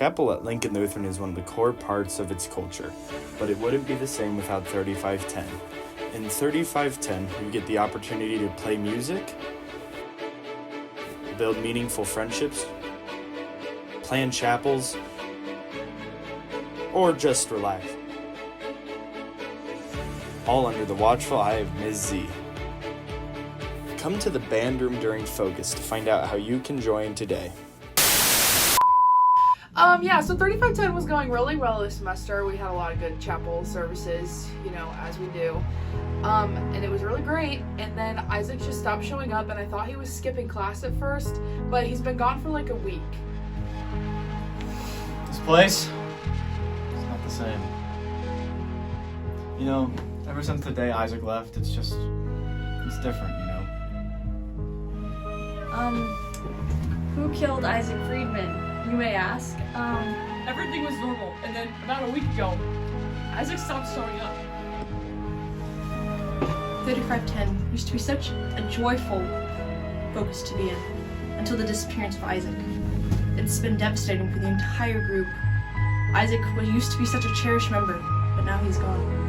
Chapel at Lincoln Lutheran is one of the core parts of its culture, but it wouldn't be the same without 3510. In 3510, you get the opportunity to play music, build meaningful friendships, plan chapels, or just relax. All under the watchful eye of Ms. Z. Come to the band room during Focus to find out how you can join today. So 3510 was going really well this semester. We had a lot of good chapel services, as we do. And it was really great. And then Isaac just stopped showing up, and I thought he was skipping class at first, but he's been gone for like a week. This place, it's not the same. Ever since the day Isaac left, it's different, Who killed Isaac Friedman, you may ask? Everything was normal, and then about a week ago, Isaac stopped showing up. 3510 used to be such a joyful Focus to be in, until the disappearance of Isaac. It's been devastating for the entire group. Isaac used to be such a cherished member, but now he's gone.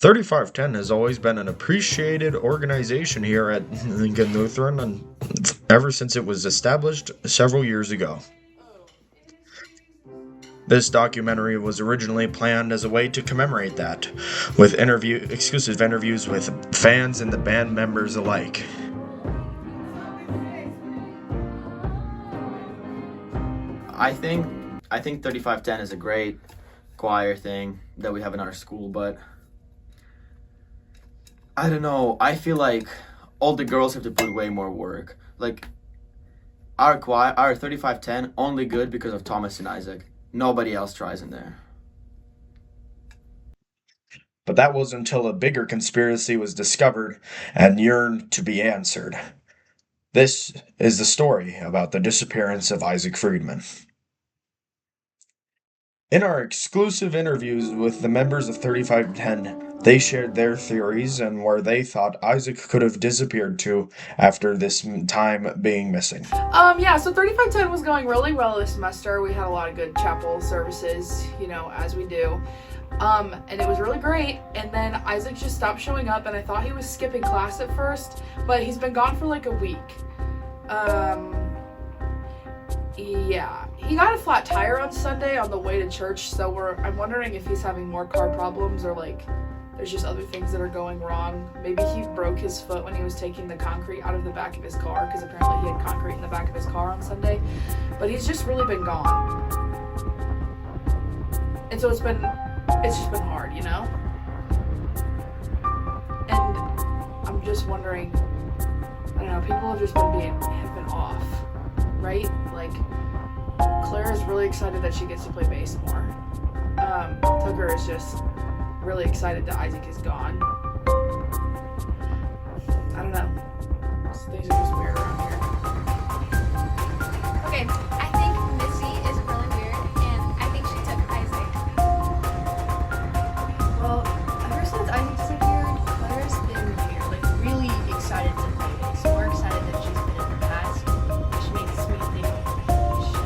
"3510 has always been an appreciated organization here at Lincoln Lutheran, and ever since it was established several years ago. This documentary was originally planned as a way to commemorate that, with exclusive interviews with fans and the band members alike. I think 3510 is a great choir thing that we have in our school, but I don't know. I feel like all the girls have to put way more work. Like, our 3510 only good because of Thomas and Isaac. Nobody else tries in there. But that was until a bigger conspiracy was discovered and yearned to be answered. This is the story about the disappearance of Isaac Friedman. In our exclusive interviews with the members of 3510, they shared their theories and where they thought Isaac could have disappeared to after this time being missing. So 3510 was going really well this semester. We had a lot of good chapel services, as we do. And it was really great. And then Isaac just stopped showing up, and I thought he was skipping class at first, but he's been gone for like a week. He got a flat tire on Sunday on the way to church, so I'm wondering if he's having more car problems or there's just other things that are going wrong. Maybe he broke his foot when he was taking the concrete out of the back of his car, because apparently he had concrete in the back of his car on Sunday. But he's just really been gone. And so it's just been hard, And I'm just wondering, I don't know, people have just have been off, right? Claire is really excited that she gets to play bass more. Tucker is just really excited that Isaac is gone. I don't know. Things are just weird around here. Okay, I think Missy is really weird, and I think she took Isaac. Well, ever since Isaac disappeared, Claire's been weird, really excited to play bass. More excited than she's been in the past, which makes me think she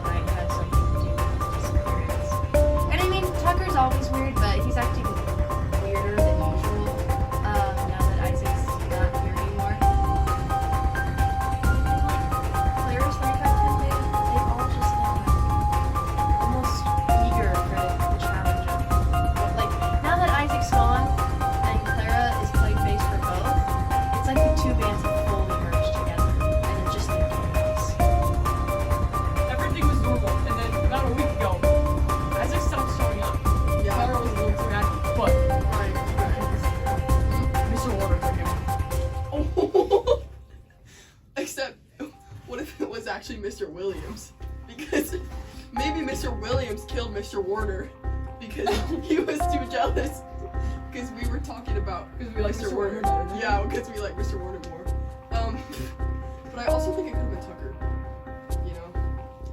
might have something to do with the disappearance. And I mean, Tucker's always weird, but he's acting weirder than usual now that Isaac's not here anymore. Claire's 3510 they've all just been almost eager for the challenge of now that Isaac's gone and Clara is playing bass for both, it's like the two bands have fully merged together and they're just making bass. Everything was normal, and then about a week ago, Isaac stopped showing up. Clara was a little too mad, but Mr. Warner took him. Oh. Except, what if it was actually Mr. Williams? Because maybe Mr. Williams killed Mr. Warner because he was too jealous. Because we were talking about Mr. Warner. Yeah, because we like Mr. Warner more. But I also think it could have been Tucker.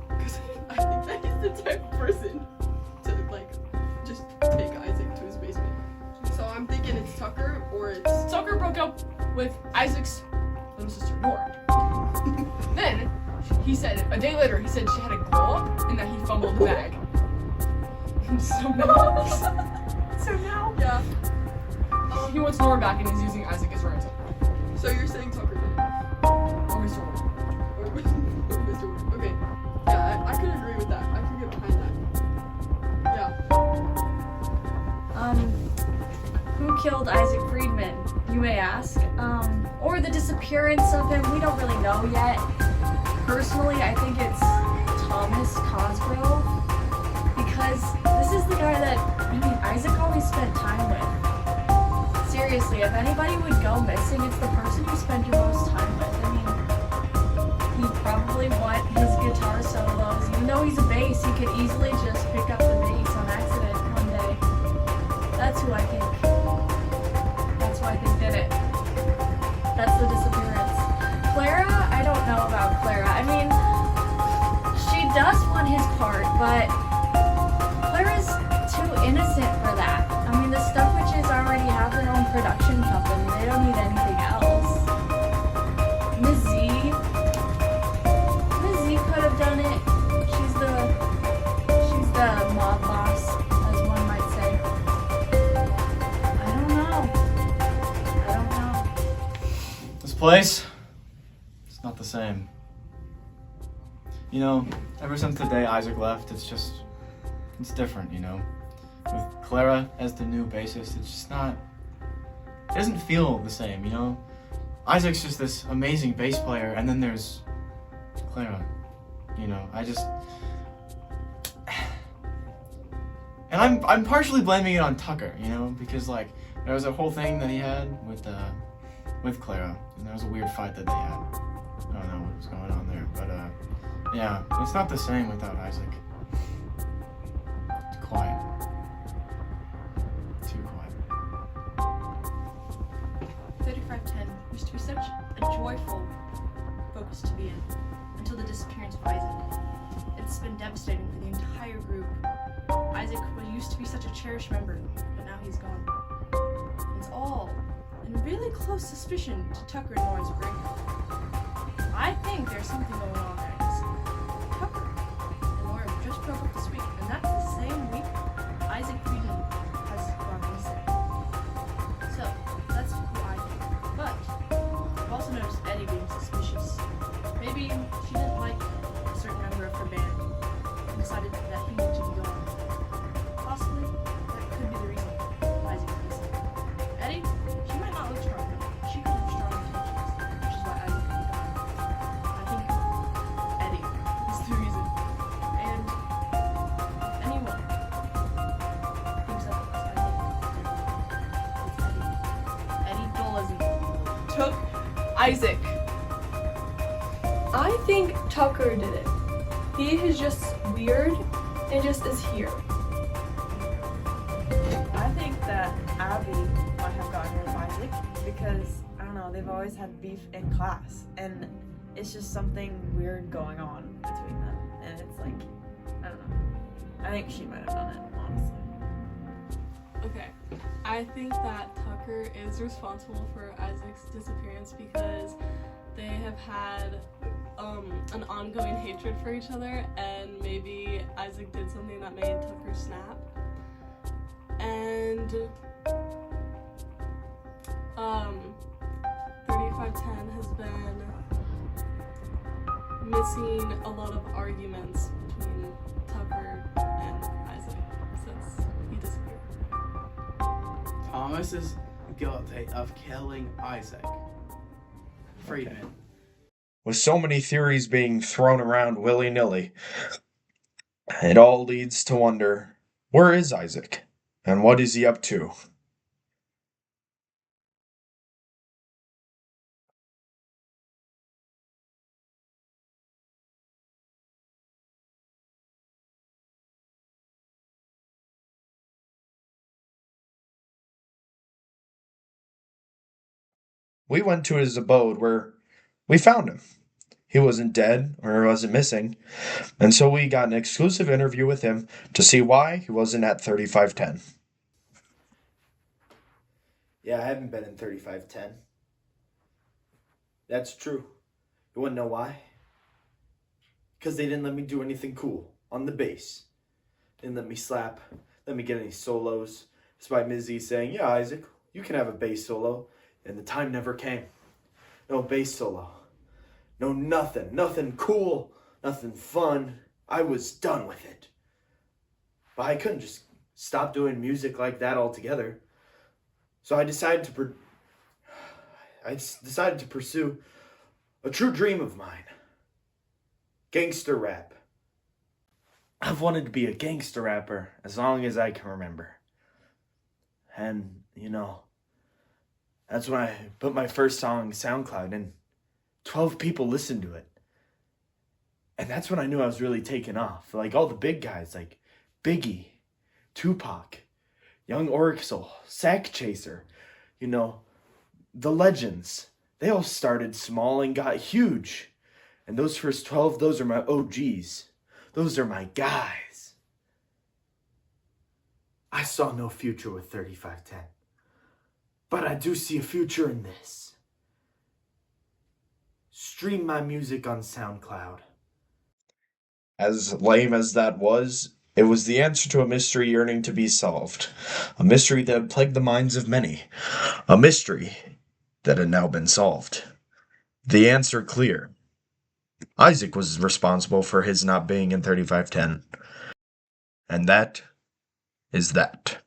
Because I think that he's the type of person to with Isaac's little sister Nora. Then he said a day later he said she had a glow up and that he fumbled the bag. So now Yeah. he wants Nora back and he's using Isaac as ransom. So you're saying Tucker did it? Or Mr. Warner. Or Mr. Wood. Okay. Yeah, I could agree with that. I could get behind that. Yeah. Who killed Isaac Friedman, you may ask? Or the disappearance of him, we don't really know yet. Personally, I think it's Thomas Cosgrove, because this is the guy that, Isaac always spent time with. Seriously, if anybody would go missing, it's the person you spend your most time with. He'd probably want his guitar solos. Even though he's a bass, he could easily just pick up the bass on accident one day. That's who I think. That's who I think did it. That's the disappearance. Clara, I don't know about Clara. She does want his part, but Clara's too innocent for that. The Stuff Witches already have their own production company. They don't need anything else. Ms. Z could have done it. She's the mob boss, as one might say. I don't know. This place, it's not the same. Ever since the day Isaac left, it's different, With Clara as the new bassist, it's just not, it doesn't feel the same, Isaac's just this amazing bass player, and then there's Clara, and I'm partially blaming it on Tucker, because there was a whole thing that he had with Clara, and there was a weird fight that they had. I don't know what was going on there, but yeah, it's not the same without Isaac. It's quiet. Too quiet. 3510 used to be such a joyful focus to be in until the disappearance of Isaac. It's been devastating for the entire group. Isaac used to be such a cherished member, but now he's gone. It's all in really close suspicion to Tucker and Nora's breakup. I think there's something going on there. Tucker and Nora just broke up this week, and that's the same week Isaac Friedman has gone missing. So, that's who I think. But, I've also noticed Eddie being suspicious. Maybe she didn't like a certain member of her band and decided that he needed to be gone. Possibly, that could be the reason Isaac is missing. Eddie, she might not look strong enough. She could have strong intentions, which is why Isaac could be gone. I think Eddie is the reason. And if anyone thinks that I think it's Eddie. Eddie Dolan Took Isaac. I think Tucker did it. He is just weird and just is here. I think that Abby might have gotten rid of Isaac because, I don't know, they've always had beef in class and it's just something weird going on between them. And it's like, I don't know. I think she might have done it, honestly. Okay, I think that Tucker is responsible for Isaac's disappearance because they have had an ongoing hatred for each other, and maybe Isaac did something that made Tucker snap. And 3510 has been missing a lot of arguments between Tucker and Isaac since he disappeared. Thomas is guilty of killing Isaac Friedman. With so many theories being thrown around willy-nilly, it all leads to wonder, where is Isaac? And what is he up to? We went to his abode where we found him. He wasn't dead or wasn't missing, and so we got an exclusive interview with him to see why he wasn't at 3510. Yeah, I haven't been in 3510. That's true. You wanna know why? Because they didn't let me do anything cool on the bass. Didn't let me slap, let me get any solos. Despite Mizzy saying, yeah, Isaac, you can have a bass solo. And the time never came. No bass solo. No nothing. Nothing cool. Nothing fun. I was done with it. But I couldn't just stop doing music like that altogether. So I decided to pursue a true dream of mine. Gangster rap. I've wanted to be a gangster rapper as long as I can remember. And, you know, that's when I put my first song on SoundCloud and 12 people listened to it. And that's when I knew I was really taking off. Like all the big guys like Biggie, Tupac, Young Orixel, Sack Chaser, you know, the legends. They all started small and got huge. And those first 12, those are my OGs. Those are my guys. I saw no future with 3510. But I do see a future in this. Stream my music on SoundCloud. As lame as that was, it was the answer to a mystery yearning to be solved. A mystery that had plagued the minds of many. A mystery that had now been solved. The answer clear. Isaac was responsible for his not being in 3510. And that is that.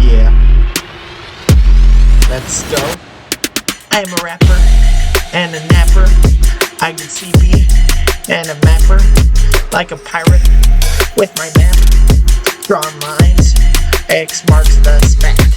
Yeah. Let's go. I'm a rapper and a napper. I get CP and a mapper. Like a pirate with my map. Drawing lines. X marks the spot.